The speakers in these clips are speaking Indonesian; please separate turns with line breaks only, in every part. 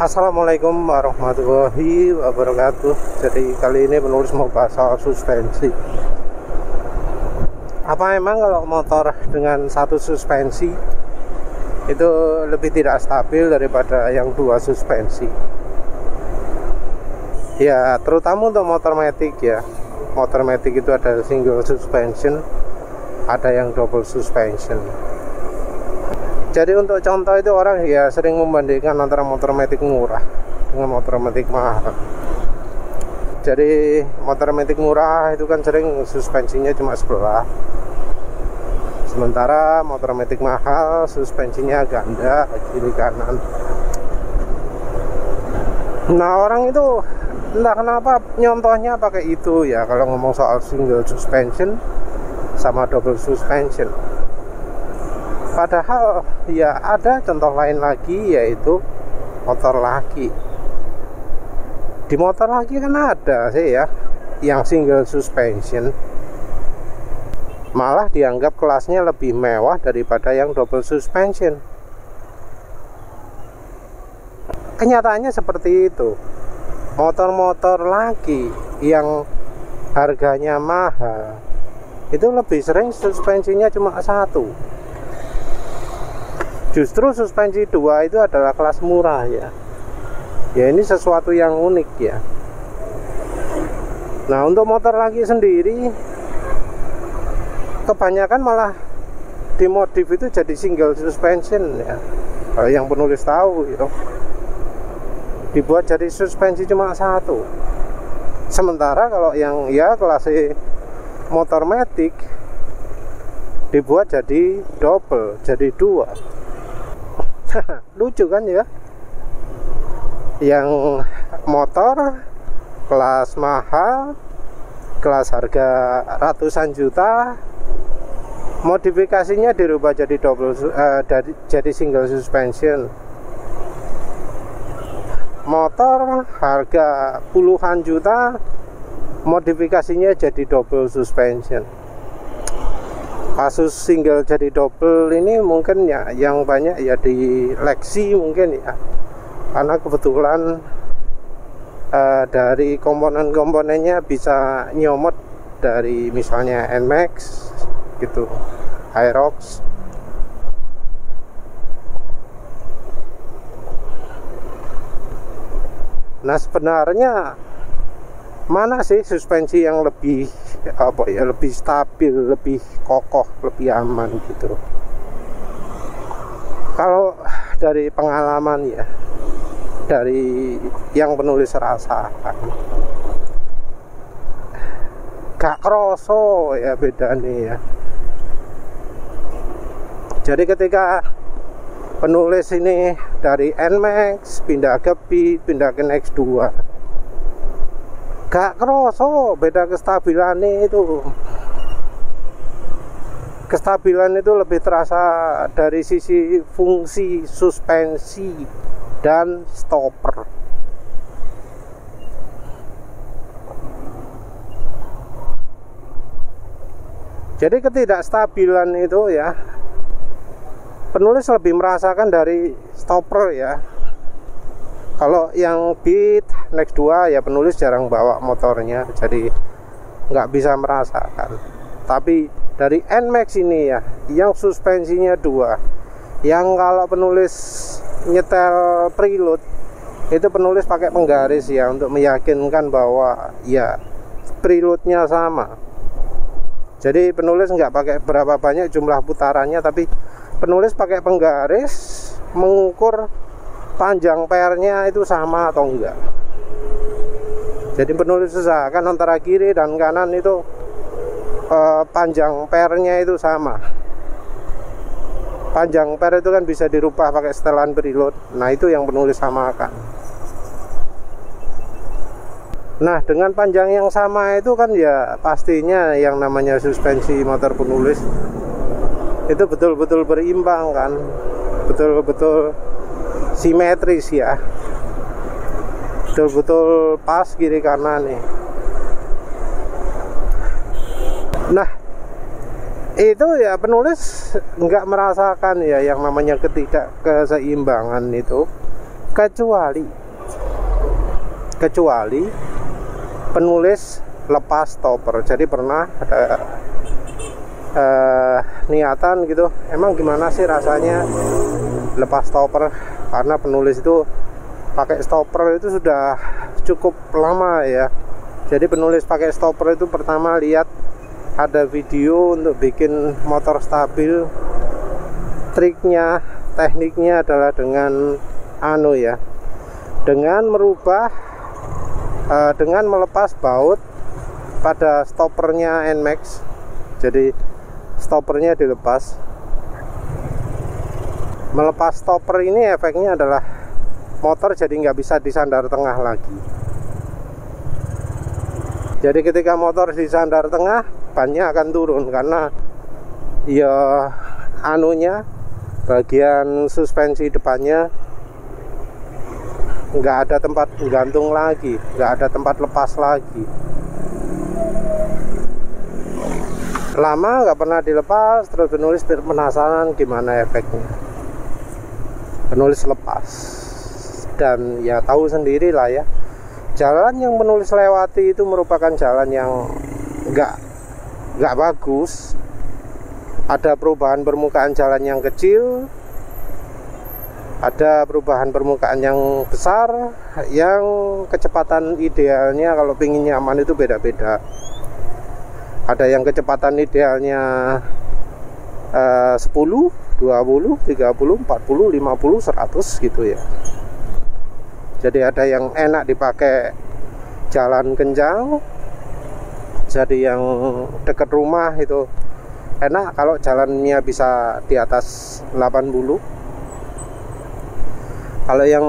Assalamualaikum warahmatullahi wabarakatuh. Jadi kali ini penulis mau bahas soal suspensi. Apa emang kalau motor dengan satu suspensi itu lebih tidak stabil daripada yang dua suspensi? Ya, terutama untuk motor matic ya. Motor matic itu ada single suspension, ada yang double suspension. Jadi untuk contoh itu orang ya sering membandingkan antara motor matic murah dengan motor matic mahal. Jadi motor matic murah itu kan sering suspensinya cuma sebelah, sementara motor matic mahal suspensinya ganda kiri kanan. Nah, orang itu entah kenapa nyontohnya pakai itu ya kalau ngomong soal single suspension sama double suspension. Padahal ya ada contoh lain lagi, yaitu motor laki. Di motor laki kan ada sih ya yang single suspension, malah dianggap kelasnya lebih mewah daripada yang double suspension. Kenyataannya seperti itu. Motor-motor laki yang harganya mahal itu lebih sering suspensinya cuma satu. Justru suspensi dua itu adalah kelas murah ya. Ya, ini sesuatu yang unik ya. Nah, untuk motor lagi sendiri kebanyakan malah dimodif itu jadi single suspension ya. Kalau yang penulis tahu gitu, dibuat jadi suspensi cuma satu. Sementara kalau yang ya kelas motor matic dibuat jadi double, jadi dua. Lucu kan ya, yang motor kelas mahal, kelas harga ratusan juta, modifikasinya dirubah jadi double, jadi single suspension. Motor harga puluhan juta, modifikasinya jadi double suspension. Kasus single jadi double ini mungkin ya yang banyak ya di Lexi mungkin ya, karena kebetulan dari komponen-komponennya bisa nyomot dari misalnya NMAX gitu, Aerox. Nah, sebenarnya mana sih suspensi yang lebih lebih stabil, lebih kokoh, lebih aman gitu? Kalau dari pengalaman ya, dari yang penulis rasakan, gak kroso ya bedanya ya. Jadi ketika penulis ini dari NMAX pindah ke Beat, pindah ke X2, gak kroso beda kestabilannya itu. Kestabilan itu lebih terasa dari sisi fungsi suspensi dan stopper. Jadi ketidakstabilan itu ya penulis lebih merasakan dari stopper ya. Kalau yang Beat, Next 2 ya penulis jarang bawa motornya, jadi nggak bisa merasakan. Tapi dari NMAX ini ya, yang suspensinya dua, yang kalau penulis nyetel preload itu penulis pakai penggaris ya, untuk meyakinkan bahwa ya preloadnya sama. Jadi penulis nggak pakai berapa banyak jumlah putarannya, tapi penulis pakai penggaris mengukur panjang pernya itu sama atau enggak. Jadi penulis usahakan antara kiri dan kanan itu panjang pernya itu sama. Panjang per itu kan bisa dirubah pakai setelan preload. Nah, itu yang penulis samakan. Nah, dengan panjang yang sama itu kan ya pastinya yang namanya suspensi motor penulis itu betul-betul berimbang kan, betul-betul simetris ya, betul-betul pas kiri kanan nih. Nah, itu ya penulis nggak merasakan ya yang namanya ketidakkeseimbangan itu kecuali penulis lepas stopper. Jadi pernah ada niatan gitu, emang gimana sih rasanya lepas stopper, karena penulis itu pakai stopper itu sudah cukup lama ya. Jadi penulis pakai stopper itu pertama lihat ada video untuk bikin motor stabil. Triknya, tekniknya adalah dengan dengan merubah dengan melepas baut pada stoppernya NMAX. Jadi stoppernya dilepas. Melepas stopper ini efeknya adalah motor jadi nggak bisa disandar tengah lagi. Jadi ketika motor disandar tengah, bannya akan turun karena ya bagian suspensi depannya nggak ada tempat gantung lagi, nggak ada tempat lepas lagi. Lama nggak pernah dilepas, terus penulis penasaran gimana efeknya. Penulis lepas, dan ya tahu sendiri lah ya, jalan yang penulis lewati itu merupakan jalan yang nggak bagus. Ada perubahan permukaan jalan yang kecil, ada perubahan permukaan yang besar, yang kecepatan idealnya kalau pingin nyaman itu beda-beda. Ada yang kecepatan idealnya 10, 20, 30, 40, 50, 100 gitu ya. Jadi ada yang enak dipakai jalan kencang, jadi yang dekat rumah itu enak kalau jalannya bisa di atas 80. Kalau yang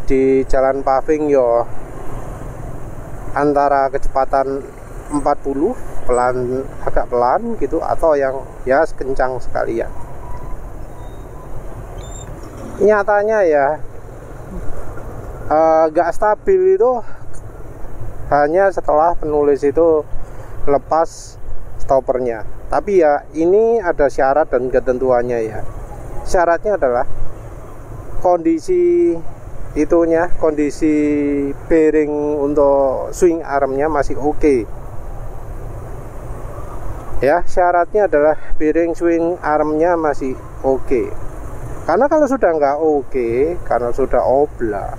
di jalan paving yo antara kecepatan 40 agak pelan gitu, atau yang ya kencang sekalian. Nyatanya ya gak stabil itu hanya setelah penulis itu lepas stoppernya. Tapi ya ini ada syarat dan ketentuannya ya. Syaratnya adalah kondisi bearing untuk swing armnya masih oke. Ya, syaratnya adalah bearing swing armnya masih oke. Karena kalau sudah nggak oke, karena sudah oblah,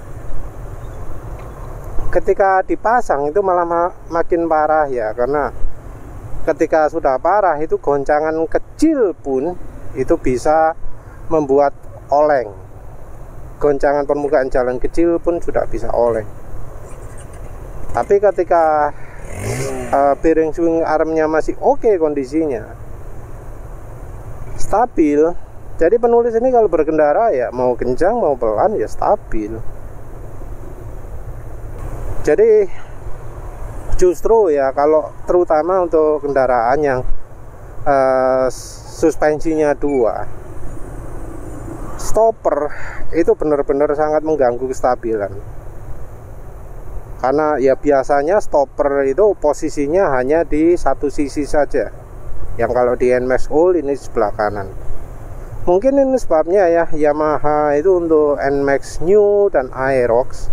ketika dipasang itu malah makin parah ya. Karena ketika sudah parah itu goncangan kecil pun itu bisa membuat oleng. Goncangan permukaan jalan kecil pun sudah bisa oleng. Tapi ketika bearing swing armnya masih oke, kondisinya stabil, jadi penulis ini kalau berkendara ya mau kencang mau pelan ya stabil. Jadi justru ya kalau terutama untuk kendaraan yang suspensinya 2, stopper itu benar-benar sangat mengganggu kestabilan. Karena ya biasanya stopper itu posisinya hanya di satu sisi saja. Yang kalau di NMAX All ini sebelah kanan. Mungkin ini sebabnya ya Yamaha itu untuk NMAX New dan Aerox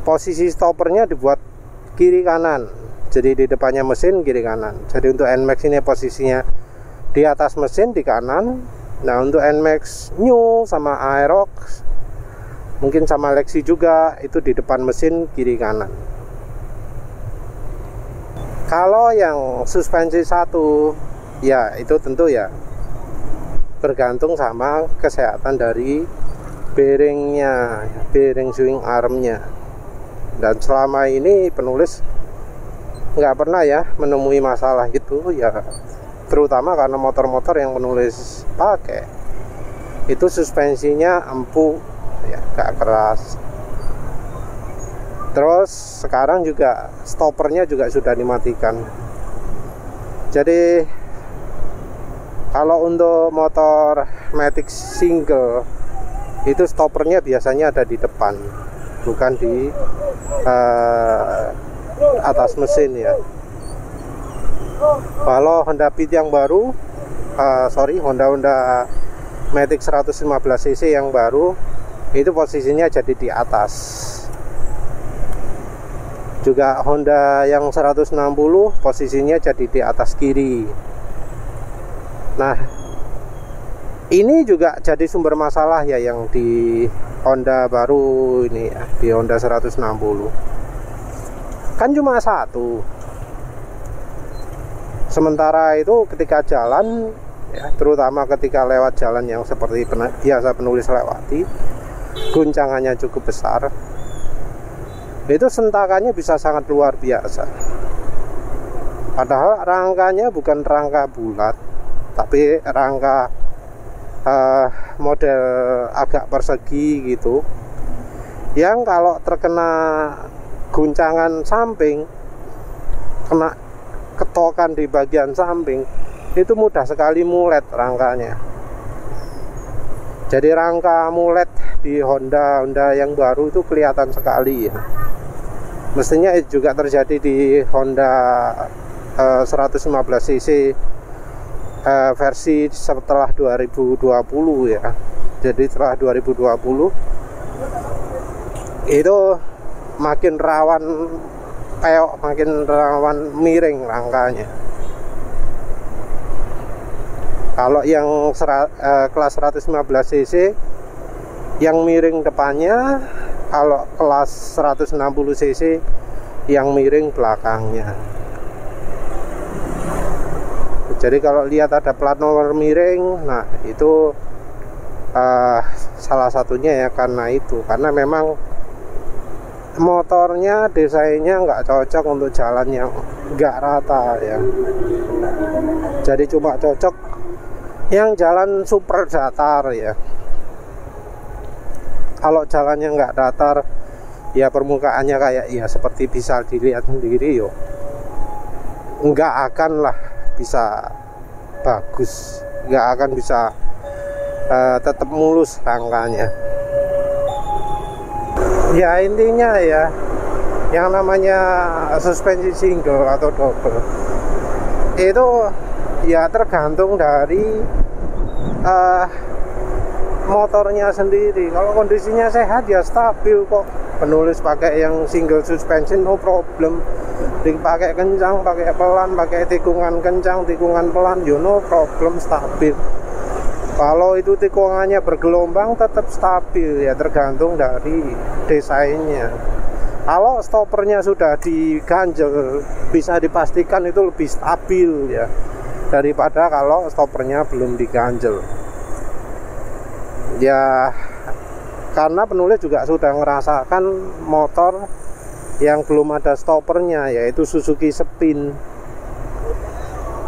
posisi stoppernya dibuat kiri kanan. Jadi di depannya mesin kiri kanan. Jadi untuk NMAX ini posisinya di atas mesin di kanan. Nah untuk NMAX New sama Aerox, mungkin sama Lexi juga, itu di depan mesin kiri kanan. Kalau yang suspensi 1 ya itu tentu ya bergantung sama kesehatan dari bearingnya, bearing swing armnya. Dan selama ini penulis nggak pernah ya menemui masalah itu ya, terutama karena motor-motor yang penulis pakai itu suspensinya empuk ya, gak keras. Terus sekarang juga stoppernya juga sudah dimatikan. Jadi kalau untuk motor Matic single itu stoppernya biasanya ada di depan, bukan di atas mesin ya. Kalau Honda Beat yang baru, Honda Matic 115cc yang baru itu posisinya jadi di atas. Juga Honda yang 160 posisinya jadi di atas kiri. Nah, ini juga jadi sumber masalah ya yang di Honda baru ini ya, di Honda 160. Kan cuma satu. Sementara itu ketika jalan ya, terutama ketika lewat jalan yang seperti biasa penulis lewati, guncangannya cukup besar. Itu sentakannya bisa sangat luar biasa. Padahal rangkanya bukan rangka bulat, tapi rangka model agak persegi gitu, yang kalau terkena guncangan samping, kena ketokan di bagian samping, itu mudah sekali mulet rangkanya. Jadi rangka mulet di Honda yang baru itu kelihatan sekali ya. Mestinya juga terjadi di Honda 115 cc versi setelah 2020 ya. Jadi setelah 2020 itu makin rawan peok, makin rawan miring rangkanya. Kalau yang kelas 115 cc yang miring depannya, kalau kelas 160 cc yang miring belakangnya. Jadi kalau lihat ada plat nomor miring, nah itu salah satunya ya karena itu, karena memang motornya desainnya nggak cocok untuk jalan yang nggak rata ya. Jadi cuma cocok yang jalan super datar ya. Kalau jalannya nggak datar ya, permukaannya kayak ya seperti bisa dilihat sendiri yo, nggak akan lah bisa bagus, nggak akan bisa tetap mulus rangkanya. Ya intinya ya, yang namanya suspensi single atau double itu ya tergantung dari motornya sendiri. Kalau kondisinya sehat ya stabil kok. Penulis pakai yang single suspension no problem. Dipakai kencang, pakai pelan, pakai tikungan kencang, tikungan pelan, you no problem, stabil. Kalau itu tikungannya bergelombang tetap stabil ya, tergantung dari desainnya. Kalau stoppernya sudah diganjel, bisa dipastikan itu lebih stabil ya daripada kalau stoppernya belum diganjel. Ya karena penulis juga sudah merasakan motor yang belum ada stoppernya, yaitu Suzuki Spin.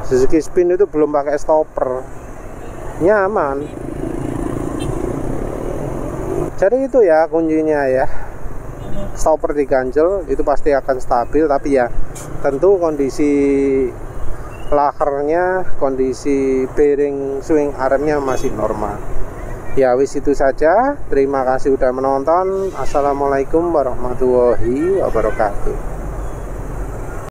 Suzuki Spin itu belum pakai stopper, nyaman. Jadi itu ya kuncinya ya, stopper diganjel itu pasti akan stabil, tapi ya tentu kondisi lakernya, kondisi bearing swing armnya masih normal. Ya wis itu saja. Terima kasih sudah menonton. Assalamualaikum warahmatullahi wabarakatuh.